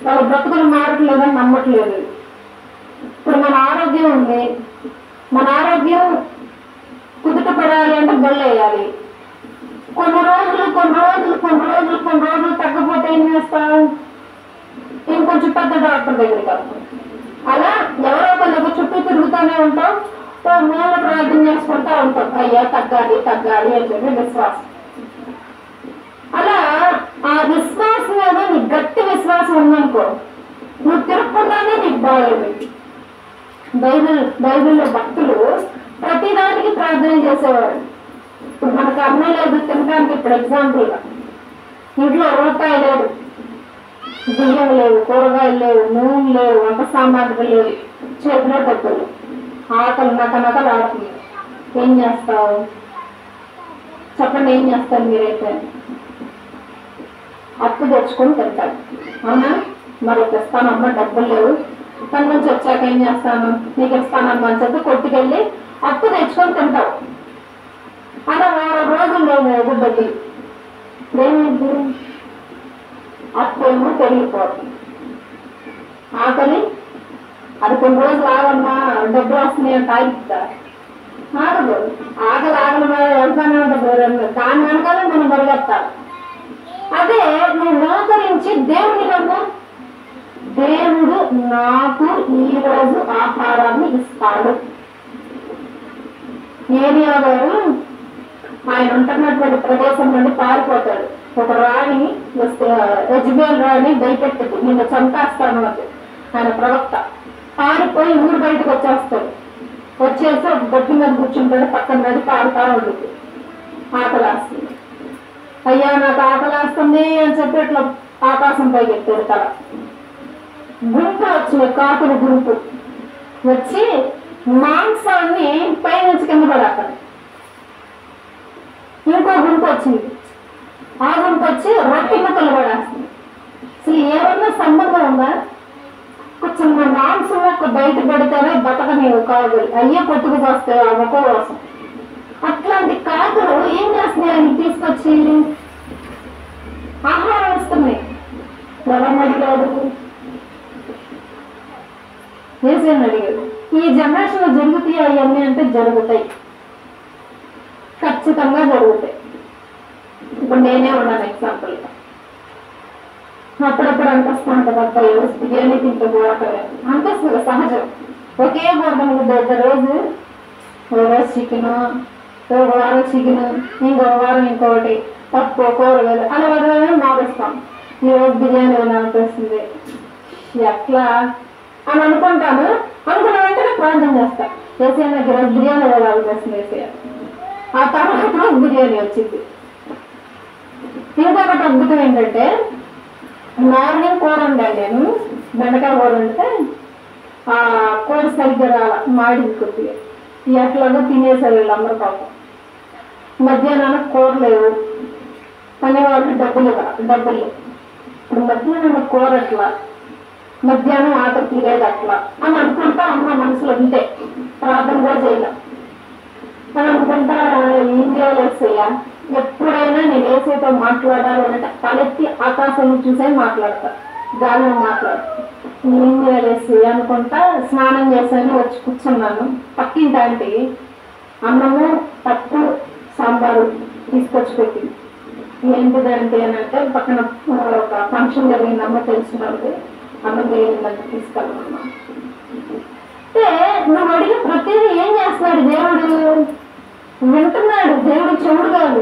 వాళ్ళ బ్రతుకులు మారట్లేదని నమ్మట్లేదు. ఇప్పుడు మన ఆరోగ్యం ఉంది, మన ఆరోగ్యం కుదుటపడాలి అంటే బెల్లేయాలి. కొన్ని రోజులు తగ్గపోతే ఏం చేస్తాం? ఇంకొంచెం పెద్ద డాక్టర్ దగ్గరికి వెళ్తాం. అలా ఎవరో ఒకళ్ళ చుట్టూ తిరుగుతూనే ఉంటాం, మూల ప్రార్థన చేసుకుంటూ ఉంటాం, అయ్యా తగ్గాలి అని చెప్పి విశ్వాసం. అలా ఆ విశ్వాసం ఏదో నీకు గట్టి విశ్వాసం ఉందనుకో, నువ్వు తిరగకుండానే నీకు బాగోలేదు. బైబిల్లో భక్తులు ప్రతిదానికి ప్రార్థన చేసేవాడు. ఇప్పుడు మనకు అన్నం లేదు తినడానికి, ఇప్పుడు ఎగ్జాంపుల్గా ఇంట్లో రూపాయి లేదు, బియ్యం లేవు, కూరగాయలు లేవు, నూనె లేవు, వంట సామాగ్రి లేవు, చేతిలో డబ్బులు, ఆకలి నకనకలు ఆడుతుంది. ఏం చేస్తావు చెప్పండి? ఏం చేస్తారు మీరైతే? అప్పు తెచ్చుకొని తింటారు, అవునా? మరి ఇస్తానమ్మా డబ్బులు లేవు, పని నుంచి వచ్చాక ఏం చేస్తాను, నీకు ఇస్తానమ్మా అని చెప్పి కొట్టుకెళ్ళి అప్పు తెచ్చుకొని తింటావు. అలా 2 రోజులు ఆకులు ఎగుబడి ఏమైంది అప్పుడేమో పెరిగిపోతుంది ఆకలి అది కొన్ని రోజులు ఆగమ్మా డబ్బులు వస్తున్నాయి అంటే ఆగిస్తారు ఆగదు ఆకలి వెళ్తానే ఉంటుంది దాని వెనకాల మనం పరిగెత్తాలి అదే నువ్వు మోకరించి దేవుని నమ్ము దేవుడు నాకు ఈ రోజు ఆహారాన్ని ఇస్తాడు ఏరియా గారు ఆయన ఉంటున్నటువంటి ప్రదేశం నుండి పారిపోతాడు ఒక రాణి యజ్బేల్ రాణి భయపెట్టదు నిన్ను చంపేస్తాను అది ఆయన ప్రవక్త పారిపోయి ఊరు బయటకు వచ్చేస్తాడు వచ్చేసి ఒక గట్టి మీద కూర్చుంటాడు పక్కన నది పారుతా ఉంటుంది ఆకలేస్తుంది అయ్యా నాకు ఆకలేస్తుంది అని చెప్పి ఇట్లా ఆకాశం పైకి ఎత్తాడు తల గుంపు వచ్చినాయి కాకుల గుంపు వచ్చి మాంసాన్ని పైనుంచి కింద పడేస్తాడు ఇంకో గుంపు వచ్చింది ఆ గుంపు వచ్చి రొట్టె ముక్కలు పడేస్తుంది అసలు ఏమన్నా సంబంధం ఉందా కొంచెం మాంసం ఒక బయట పడితేనే బతకనేవి కాకులు అయ్యే కొట్టుకు వస్తాయి ఆ మొక్క కోసం అట్లాంటి కాకులు ఏం చేస్తున్నాయి ఆయనకి తీసుకొచ్చి ఆహారం ఇస్తున్నాయి ఎవరిని అడిగాడు ఏసేని అడిగాడు ఈ జనరేషన్ లో జరుగుతాయి అవన్నీ అంటే జరుగుతాయి ఖచ్చితంగా జరుగుతాయి ఇప్పుడు నేనే ఉన్నాను ఎగ్జాంపుల్ అప్పుడప్పుడు అనిపిస్తూ ఉంటుంది అబ్బాయి బిర్యానీ తింటే బాగుంటుంది అనిపిస్తుంది సహజం ఒకే బోర్డం రోజు ఒక రోజు చికెన్ ఒక వారం చికెన్ ఇంకో వారం ఇంకొకటి పప్పు కూరగాయలు అలా వదలని మారుస్తాం ఈరోజు బిర్యానీ అనిపిస్తుంది ఎట్లా అని అనుకుంటాను అనుకున్న వెంటనే ప్రార్థన చేస్తా వేసే నాకు ఈరోజు బిర్యానీ వేయాల్సింది వేసేయాలి ఆ తర్వాత బిర్యానీ వచ్చింది ఇంకొకటి అద్భుతం ఏంటంటే మార్నింగ్ కూర వండాను నేను బెండకాయ కూర వండితే ఆ కూర సరిగ్గా రాల మాడింది కొద్దిగా ఎట్లాగో తినేసారు వీళ్ళందరూ పాపం మధ్యాహ్నానికి కూర లేవు పనివాళ్ళు డబ్బులు ఇప్పుడు మధ్యాహ్నం కూర అట్లా మధ్యాహ్నం ఆకలి తీరేది అట్లా అని అనుకుంటా అమ్మ మనసులో ఉంటే ప్రార్థన కూడా చేయలేం అని అనుకుంటా ఏం చేయాలేసయ్యా ఎప్పుడైనా నేను ఏసైతో మాట్లాడాలి అంటే తలెత్తి ఆకాశంలో చూసే మాట్లాడతా గాలిని మాట్లాడతా ఏం చేయాలేసి అనుకుంటా స్నానం చేశాను వచ్చి కూర్చున్నాను పక్కింటి అన్నము పప్పు సాంబారు తీసుకొచ్చి పెట్టింది ఏంటిదంటే అని అంటే పక్కన ఒక ఫంక్షన్ జరిగిందమ్మ తెలిసినది అన్నం జరిగిందంటే తీసుకెళ్ళమన్నా అంటే నువ్వు అడిగి ప్రతిదీ ఏం చేస్తున్నాడు దేవుడు వింటున్నాడు దేవుడు చెవుడు కాదు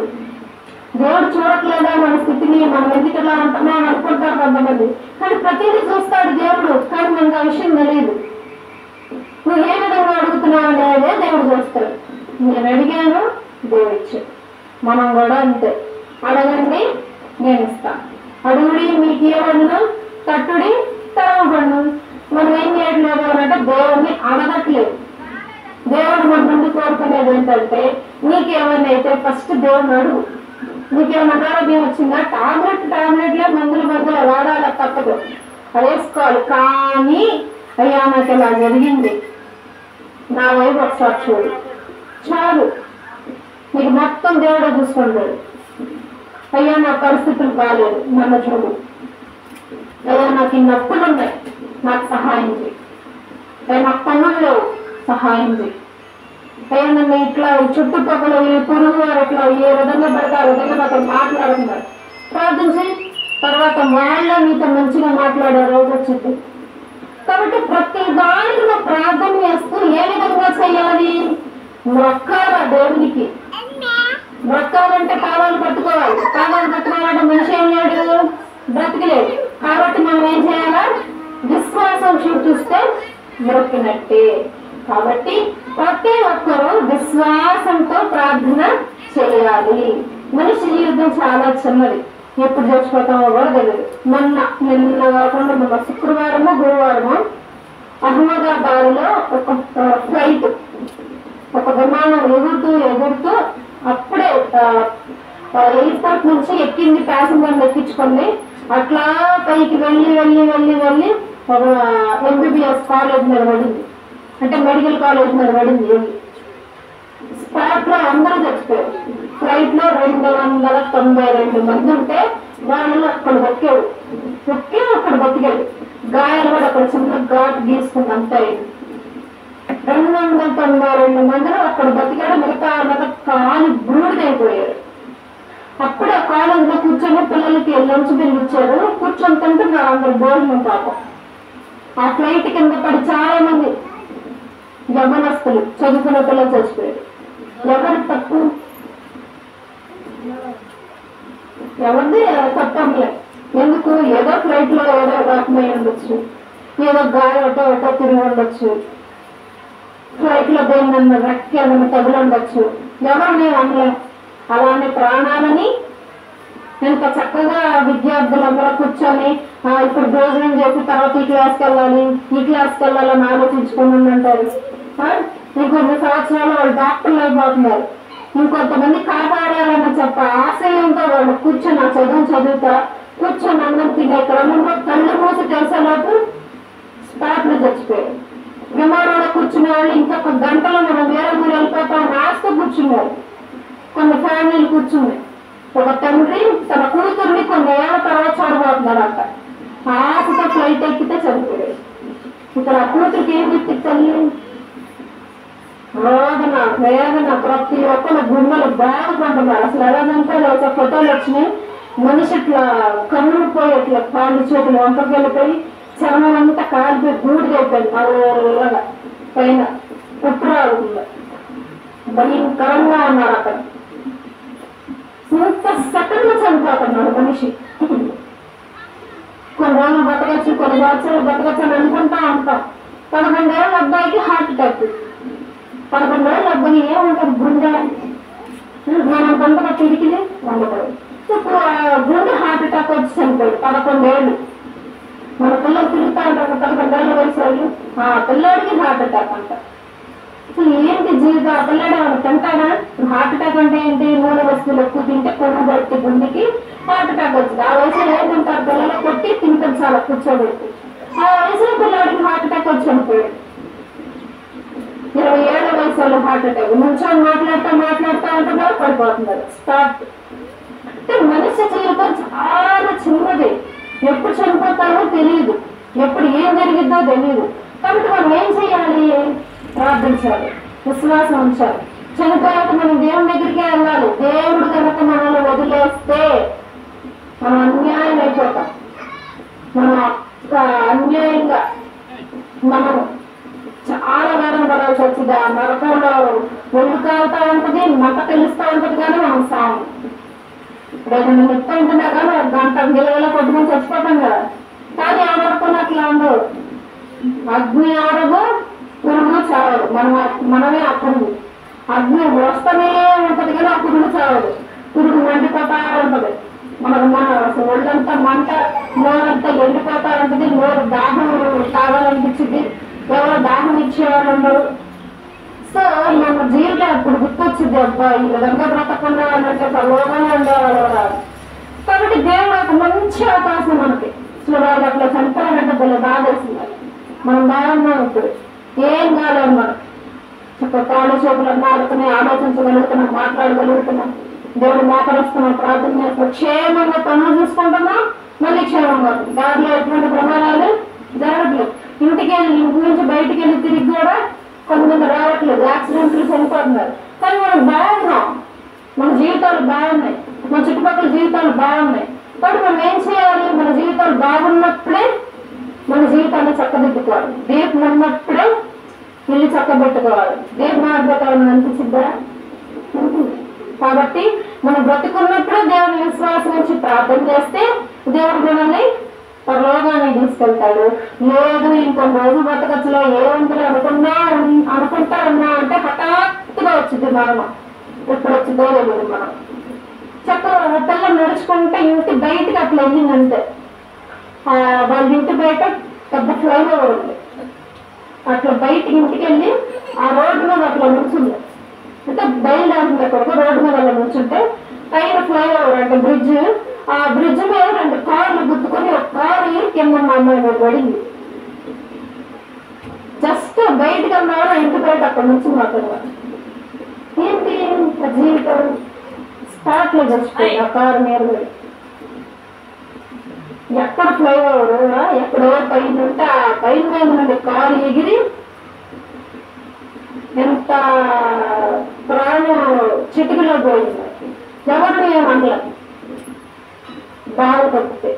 దేవుడు చూడట్లేదా మన స్థితిని మనం ఎందుకు ఇలా ఉంటున్నాం అని అనుకుంటారు కొంతమంది కానీ ప్రతిదీ చూస్తాడు దేవుడు కానీ మనకు ఆ విషయం తెలియదు నువ్వు ఏ విధంగా అడుగుతున్నావు అనేదే దేవుడు చూస్తాడు నేను అడిగాను దేవుడు ఇచ్చాడు మనం కూడా అంతే అడగండి నేను ఇస్తాను అడుగుడి మీకు ఏమన్నా తట్టుడి తరవబడు మనం ఏం చేయట్లేదు అంటే దేవుడిని అడగట్లేదు దేవుడు మన నుండి కోరుకునేది ఏంటంటే నీకేమైనా అయితే ఫస్ట్ దేవుడిని అడుగు నీకేమైనా అనారోగ్యం వచ్చిందా టాబ్లెట్లే మందులు వాడాలి తప్పదు అది వేసుకోవాలి కానీ అయ్యా నాకు ఇలా జరిగింది నా వైపు ఒకసారి చూడు చాలు నీకు మొత్తం దేవుడే చూసుకుంటాడు అయ్యా నా పరిస్థితులు బాగాలేదు నన్ను చూడు అయ్యా నాకు ఈ నొప్పులు ఉన్నాయి నాకు సహాయం చేయి అయ్యా నాకు పనులు లేవు సహాయం చేయి అయ్యా నన్ను ఇట్లా చుట్టుపక్కల పురుగు వారు ఇట్లా ఏ విధంగా పడితే ఆ విధంగా నాతో మాట్లాడుతున్నారు ప్రార్థించి తర్వాత వాళ్ళ నీతో మంచిగా మాట్లాడే రోజు వచ్చింది కాబట్టి ప్రతి దానికి నువ్వు ప్రార్థన చేస్తూ ఏ విధంగా చేయాలి మొక్కాల దేవునికి మొక్కాలంటే పాదాలు పట్టుకోవాలి పాదాలు పట్టుకోవాలంటే మనిషి ఏం లేడు బ్రతికలేడు కాబట్టి మనం ఏం చేయాలా విశ్వాసం చూపిస్తే మొక్కినట్టే కాబట్టి ప్రతి ఒక్కరూ విశ్వాసంతో ప్రార్థన చేయాలి మనిషి జీవితం చాలా చిన్నది ఎప్పుడు చచ్చిపోతామో కూడా తెలియదు నిన్న కాకుండా మొన్న శుక్రవారము గురువారము అహ్మదాబాద్లో ఒక ఫ్లైట్ ఒక విమానం ఎగురుతూ అప్పుడే ఎయిర్పోర్ట్ నుంచి ఎక్కింది ప్యాసింజర్లు ఎక్కించుకుంది అట్లా పైకి వెళ్ళి ఒక ఎంబీబీఎస్ కాలేజ్ మీద పడింది అంటే మెడికల్ కాలేజ్ మీద పడింది స్పాట్ లో అందరూ చచ్చిపోయారు ఫ్లైట్ లో 292 మంది ఉంటే వాళ్ళు అక్కడ బతికాడు. అక్కడ బతికాడు. గాయాలు కూడా అక్కడ చిన్న ఘాటు గీసుకుంది అంతే. 292 మందిలో అక్కడ బతికాడు. మిగతా కాలు బూడిదైపోయారు. అప్పుడే కాలేజీలో కూర్చొని పిల్లలకి లంచ్ బిల్ ఇచ్చారు. కూర్చొని తింటున్నారు అందరు భోజనం పాపం. ఆ ఫ్లైట్ కింద పడి చాలా మంది యవనస్తులు చదువుకున్న పిల్లలు చచ్చిపోయారు. ఎవరి తప్పు? ఎవరిది తప్పంలే. ఎందుకు? ఏదో ఫ్లైట్ లో ఏదో రకమై ఉండొచ్చు, ఏదో గాలి ఒకటో తిరిగి ఉండొచ్చు, ఫ్లైట్ లో దేని రెక్కి ఏదైనా తగులు ఉండొచ్చు. ఎవరిని అనలేం. అలానే ప్రాణాలని ఎంత చక్కగా విద్యార్థులందరూ కూర్చొని ఇప్పుడు భోజనం చేసి తర్వాత ఈ క్లాస్కి వెళ్ళాలని ఆలోచించుకుని అంటారు. ఇంకొన్ని సంవత్సరాలు వాళ్ళు డాక్టర్లు అయిపోతున్నారు. ఇంకొంతమంది కాపాడాలని ఆశయంతో వాళ్ళు కూర్చొని ఆ చదువుతా కూర్చొని అన్నం తినే క్రమంలో కళ్ళు మూసి తెలిసేలోపు స్పాట్లు చచ్చిపోయారు. విమానంలో కూర్చునే వాళ్ళు ఇంకొక గంటలో మనం వేరే ఊరు వెళ్ళిపోతామని ఆశతో కూర్చున్నారు. కొన్ని ఫ్యామిలీలు కూర్చున్నాయి. ఒక తండ్రి తన కూతుర్ని కొన్ని ఏళ్ళ తర్వాత చూడబోతున్నారంట. ఆశతో ఫ్లైట్ ఎక్కితే చనిపోయాడు. ఇక్కడ ఆ కూతురికి ఏం గుర్తించాలి? వేదన ప్రతి ఒక్కరు గుమ్మలు బాధపడుతున్నారు. అసలు ఎలాగంటే ఒక ఫోటోలు వచ్చినాయి. మనిషి ఇట్లా కన్నులు పోయి ఇట్లా కాళ్ళు చేతులు వంటకు వెళ్ళిపోయి చర్మం అంతా కాలిపోయి బూడిదైపోయింది. అలాగా పైన పుట్టురావుతుంది. భయంకరంగా ఉన్నారు అక్కడ. ఇంత సెకండ్లో చనిపోతున్నాడు మనిషి. కొన్ని రోజులు బతకచ్చు, కొన్ని సంవత్సరాలు బతకచ్చు అని అనుకుంటా ఉంటాం. 11 ఏళ్ళ అబ్బాయికి హార్ట్ అటాక్. 11 ఏళ్ళ అబ్బాయి ఏముంటుంది? గుండె మనం కొంతగా తిరిగి ఉండకూడదు. ఇప్పుడు గుండె హార్ట్ అటాక్ వచ్చి చనిపోయాడు. 11 ఏళ్ళు. మన పిల్లలు తిరుగుతా ఉంటారు 11 ఏళ్ళ వయసు వాళ్ళు. ఆ పిల్లాడికి హార్ట్ అటాక్ అంట. అసలు ఏంటి జీవితం? ఆ పిల్లాడు ఏమైనా తింటాడా? హార్ట్ అటాక్ అంటే ఏంటి? నూనె వస్తువులు ఎక్కువ తింటే కొవ్వు పట్టి గుండెకి హార్ట్ అటాక్ వచ్చింది. ఆ వయసులో ఏం తింటారు పిల్లలు? కొట్టి తినిపించాలి కూర్చోబెట్టి. ఆ వయసులో పిల్లాడికి హార్ట్ అటాక్ వచ్చి చనిపోయాడు. 20 ఏళ్ల వయసు వాళ్ళు హార్ట్ అటాక్. నుంచొని మాట్లాడుతూ ఉంటున్నారు, పడిపోతున్నారు. స్టార్ట్ అంటే మనిషి జీవితం చాలా చిన్నది. ఎప్పుడు చనిపోతారో తెలియదు, ఎప్పుడు ఏం జరిగిద్దో తెలియదు. కాబట్టి మనం ఏం చేయాలి? ప్రార్థించాలి, విశ్వాసం ఉంచాలి. చనిపోయాక మనం దేవుని దగ్గరికే వెళ్ళాలి. దేవుడు కనుక మనల్ని వదిలేస్తే మనం అన్యాయం అయిపోతాం. మనం అన్యాయంగా మనం చాలా వేదన పడాల్సి వచ్చింది. ఆ నరకంలో ఒళ్ళు కాలుతా ఉంటుంది, మంట తెలుస్తూ ఉంటుంది, కానీ మనం సాము. ఏదైనా నిత్యం ఉంటున్నా కానీ గంట గిలగల కొట్టుకొని చచ్చిపోతాం కదా. కానీ ఆ నరకం అట్లా ఉండవు. అగ్ని ఆడదు, పురుగు చావదు. మనమే ఆ పురుగు. అగ్ని వస్తూనే ఉంటది కానీ ఆ పురుగు చావదు. పురుగు మండిపోతా ఉంటది. అసలు ఒళ్ళంతా మంట, నోరంతా ఎండిపోతా ఉంటుంది. నోరు దాహం తాగాలనిపించింది. ఎవరో దాహం ఇచ్చేవాళ్ళు ఉండరు. సో మన జీవితం అప్పుడు గుర్తొచ్చింది. అబ్బా ఈ విధంగా బ్రతకుండా అన్నట్టు లోకంలో ఉండేవాళ్ళు రాదు. కాబట్టి దేవుడు ఒక మంచి అవకాశం మనకి. అసలు వాళ్ళు అట్లా చనిపోయాలంటే భలే బాధ వేసింది. మనం బాగున్నాం. ఇప్పుడు ఏం కాలేదు. మనం కాళ్ళు చేతులన్నీ ఆడుకుని ఆలోచించగలుగుతున్నాం, మాట్లాడగలుగుతున్నాం, దేవుడు మోకరిస్తున్నాం, ప్రార్థన చేస్తున్నాం, క్షేమంగా పనులు చూసుకుంటున్నాం. మళ్ళీ క్షేమంగా దాంట్లో ఎటువంటి ప్రమాదాలు జరగట్లేదు. ఇంటి నుంచి బయటికి వెళ్ళి తిరిగి కూడా కొంతమంది రావట్లేదు, యాక్సిడెంట్లు చనిపోతున్నారు. కానీ మనం బాగున్నాం, మన జీవితాలు బాగున్నాయి, మన చుట్టుపక్కల జీవితాలు బాగున్నాయి. కాబట్టి మనం ఏం చేయాలి? మన జీవితాలు బాగున్నప్పుడే మన జీవితాన్ని చక్కదిద్దుకోవాలి. దీపం ఉన్నప్పుడే ఇల్లు చక్కబెట్టుకోవాలి. దీపం మారిపోతామని అనిపించిందా? కాబట్టి మనం బ్రతుకున్నప్పుడే దేవుని విశ్వాసం నుంచి ప్రార్థన చేస్తే దేవుడు మనల్ని పరలోకానికి తీసుకెళ్తాడు. లేదు ఇంకొన్ని రోజు బతకచ్చులో ఏముంటుంది అనుకుంటా ఉన్నా అంటే హఠాత్తుగా వచ్చింది మరణం. ఎప్పుడు వచ్చిందో తెలియదు. మనం చక్కగా పిల్ల నడుచుకుంటే ఇంటి బయటకి అట్లా వెళ్ళిందంటే వాళ్ళ ఇంటి బయట పెద్ద ఫ్లైఓవర్ ఉంది. అట్లా బయటికి ఇంటికి వెళ్ళి ఆ రోడ్డు మీద అట్లా నుంచుంది. అంటే బయలుదేరుతుంది. అక్కడ రోడ్డు మీద అలా నుంచుంటే పైన ఫ్లైఓవర్ అంటే బ్రిడ్జ్. ఆ బ్రిడ్జ్ మీద 2 కార్లు గుర్తుకొని ఒక కారు కింద మా అమ్మాయి మీద పడింది. జస్ట్ బయటకు అన్నారు ఇంటి బయట అక్కడ నుంచి మాట్లాడారు. ఏంటి జీవితం? స్పాట్లో చచ్చిపోయింది ఆ కారు మీద పడి. ఎక్కడ ఫ్లైఓవర్ ఎక్కడో పైన ఉంటే ఆ పైన మీద నుండి కారు ఎగిరి ఎంత ప్రాణం చిటికలో పోయింది. ఎవరిని ఏమనలేదు బాధ తప్పితే.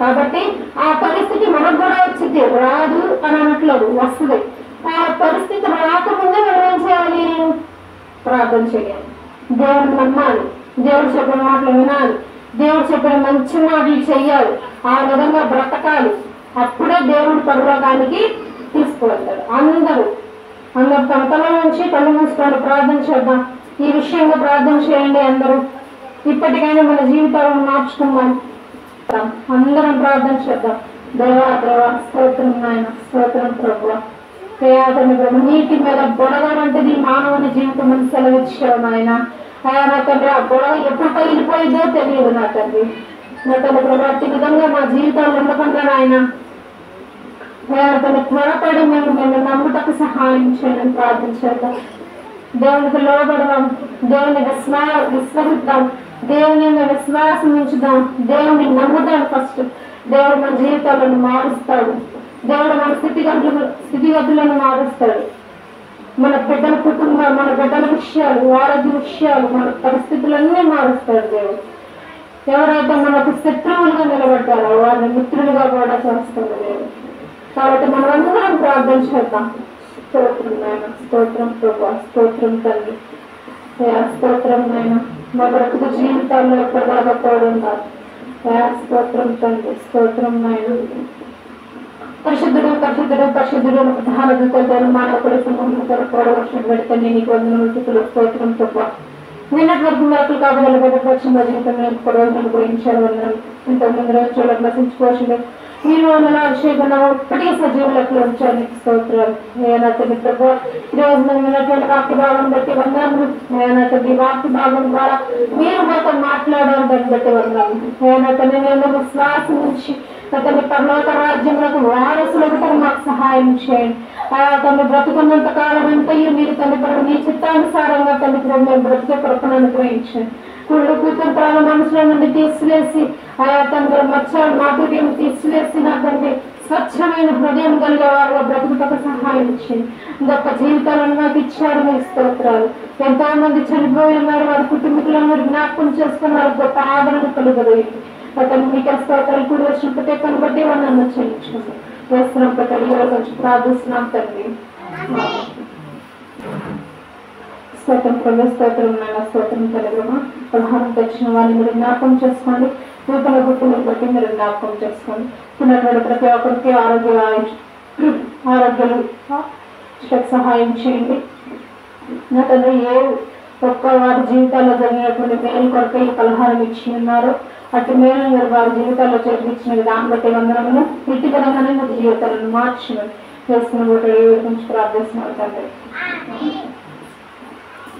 కాబట్టి ఆ పరిస్థితి మనకు కూడా వచ్చింది, రాదు అని అనట్లేదు, వస్తుంది. ఆ పరిస్థితి రాకముందే మనం ఏం చేయాలి? ప్రార్థన చేయాలి, దేవుడిని నమ్మాలి, దేవుడు చెప్పిన మాటలు వినాలి, దేవుడు చెప్పిన మంచి మాటలు చెయ్యాలి, ఆ విధంగా బ్రతకాలి. అప్పుడే దేవుడు పరలోకానికి తీసుకువెళ్తాడు. అందరూ తమ తల నుంచి కళ్ళు మూసుకోండి, ప్రార్థన చేద్దాం. ఈ విషయంగా ప్రార్థన చేయండి అందరూ. ఇప్పటికైనా మన జీవితాలను మార్చుకుందాం. అందరం ప్రార్థన చేద్దాం. దేవా దేవా స్తోత్రం నాయన, స్తోత్రం ప్రభువా. ప్రయాతని ప్రభు, నీటి మీద గొడవ వంటిది మానవుని జీవితం అని సెలవిచ్చావు నాయన. నా తండ్రి, ఆ గొడవ ఎప్పుడు పగిలిపోయిందో తెలియదు నా తండ్రి. నా తండ్రి ప్రభు, అతి విధంగా మా జీవితాలు ఉండకుండా నాయన తను త్వరపడి మేము నమ్ముటకు సహాయం చేయడం ప్రార్థించేద్దాం. దేవునికి లోబడదాం, దేవుని విశ్వసిద్దాం, దేవుని విశ్వాసం ఉంచుదాం, దేవుని నమ్ముదాం. ఫస్ట్ దేవుడు మన జీవితాలను మారుస్తాడు, దేవుడు మన స్థితిగతులను మారుస్తాడు. మన బిడ్డల కుటుంబం, మన బిడ్డల విషయాలు, ఆరోగ్య విషయాలు, మన పరిస్థితులన్నీ మారుస్తాడు దేవుడు. ఎవరైతే మనకు శత్రువులుగా నిలబడ్డారో వారిని మిత్రులుగా కూడా చేస్తాడు దేవుడు. కాబట్టి మనం అందరం ప్రార్థన చేద్దాం. స్తోత్రం నాయన, స్తోత్రం ప్రభా, స్తోత్రం తండ్రి, స్తోత్రం నాయన. మా బ్రతుకు జీవితాల్లో ఎప్పటిలాగా తోడుంటారు. స్తోత్రం తండ్రి, స్తోత్రం నాయన. పరిశుద్ధుడు పరిశుద్ధుడు పరిశుద్ధుడు ప్రధాన దూతలు మానవుడి సమూహంతో వర్షం పెడితే నీకు వందనములు స్తోత్రం ప్రభా. నిన్నటి వరకు మేరకులు కాబట్టి భద్రపక్షంలో జీవితంలో పొడవులను గురించారు. వందనం ఇంతకుముందు రోజుల్లో నశించుకోవచ్చు. మీరు వందల అభిషేకంలో ఇప్పటికీ సజీవులకు ఉంచారు. నీకు స్తోత్రాలు. ఏనా తల్లి ప్రభు, ఈరోజు విన్నటువంటి వాక్య భాగం బట్టి వందనములు. ఏనా తల్లి వాక్య భాగం ద్వారా మీరు మాతో మాట్లాడారు, దాన్ని బట్టి వందనము. ఏనా తల్లి నేను విశ్వాసం నుంచి తల్లి పరలోక రాజ్యములకు వారసులకు మాకు సహాయం చేయండి. తల్లి బ్రతుకున్నంత కాలం అంతయు మీరు తల్లి ప్రభు మీ చిత్తానుసారంగా తల్లి ప్రభు మేము బ్రతుకే కృపను అనుగ్రహించండి. కుళ్ళు కూతురు మనసులో నుండి తీసివేసి తండ్రి మత్స్యాలు మాధుర్యం తీసివేసి నా తండ్రి స్వచ్ఛమైన హృదయం కలిగే వారు బ్రతుకుటకు సహాయం ఇచ్చింది. గొప్ప జీవితాలను నాకు ఇచ్చారు. మీ స్తోత్రాలు. ఎంతో మంది చనిపోయి ఉన్నారు, వారి కుటుంబీకులను జ్ఞాపకం చేసుకున్నారు. గొప్ప ఆదరణ కలుగుతుంది. అతను మీకు స్తోత్రాలు కూడా వచ్చిన ప్రత్యేకను బట్టి వాళ్ళని చెల్లించుకుంటాం. వేస్తున్నాం ప్రతి ప్రార్థిస్తున్నాం తండ్రి. స్తోత్రం ప్రభు, స్తోత్రం నాయన, స్తోత్రం తెలుగుమా. పదహారం తెచ్చిన వారిని మీరు జ్ఞాపకం చేసుకోండి. నూతన గుర్తులను బట్టి మీరు జ్ఞాపకం చేసుకోండి. ఉన్నటువంటి ప్రతి ఒక్కరికి ఆరోగ్యాలు సహాయం చేయండి. నా తండ్రి ఏ ఒక్క వారి జీవితాల్లో జరిగినటువంటి మేలు కొరకు ఈ పలహారం ఇచ్చి ఉన్నారో అటు మేలు మీరు వారి జీవితాల్లో జరిగించిన దాన్ని బట్టి వందనములు. ఇటు విధంగానే మీ జీవితాలను మార్చమని చేస్తున్న గురించి ప్రార్థిస్తున్నాను తండ్రి.